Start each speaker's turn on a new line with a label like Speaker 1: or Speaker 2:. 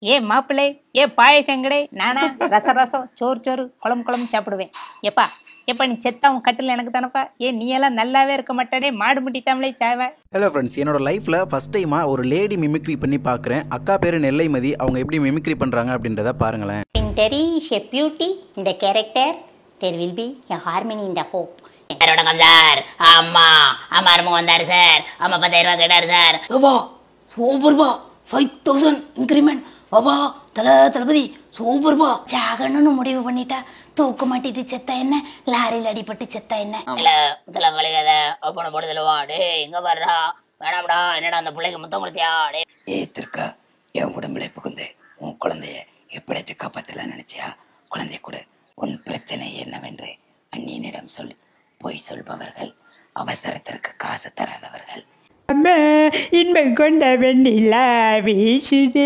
Speaker 1: ஏ மாப்பிள்ளை, ஏ பாயசங்கடே, நானா ரசம் சோறு குழம்பு சாப்பிடுவேன். எப்பா எப்பா நீ செத்தா உன் கட்டில் எனக்கு தானப்பா. நீ எல்லாம் நல்லாவே இருக்க மாட்டானே, மாடு முட்டிட்டாமலே சாவ.
Speaker 2: ஹலோ ஃப்ரெண்ட்ஸ், என்னோட லைஃப்பில் ஃபஸ்ட் டைமாக ஒரு லேடி மிமிக்ரி பண்ணி பார்க்குறேன். அக்கா பேர் நெல்லைமதி. அவங்க எப்படி மிமிக்ரி பண்ணுறாங்க அப்படின்றத பாருங்களேன்.
Speaker 3: There is a beauty in the character. There will be a harmony in the hope.
Speaker 4: வணக்கம் சார். அம்மா அருமகம் வந்தாரு சார். அம்மா 10,000 ரூபாய் கேட்டாரு சார். சூப்பர்பா, 5,000 இன்க்ரிமெண்ட். பாபா தளபதி சூப்பர்பா.
Speaker 3: ஜாகணும்னு முடிவு பண்ணிட்டா தூக்கு மாட்டிட்டு செத்தா என்ன, லாரியில் அடிபட்டு செத்தா என்ன?
Speaker 4: இல்ல முத்தல கழிகாத அப்பன போடுதலவா. டே எங்க வர்றா? வேணாம்டா. என்னடா அந்த பிள்ளைக்கு முத்தம் கொடுத்தியா? டே
Speaker 5: ஏத்திருக்கா என் உடம்புல புகுந்து உன் குழந்தைய எப்படியாச்சும் காப்பாத்தலாம் நினைச்சியா? குழந்தை கூட உன் பிரச்சனை என்னவென்று அந்நியனிடம் சொல்லி பொய் சொல்பவர்கள் அவசரத்திற்கு காசு தராதவர்கள்.
Speaker 6: அம்மா இன்பம் கொண்ட வெண்ணிலா வீசுது.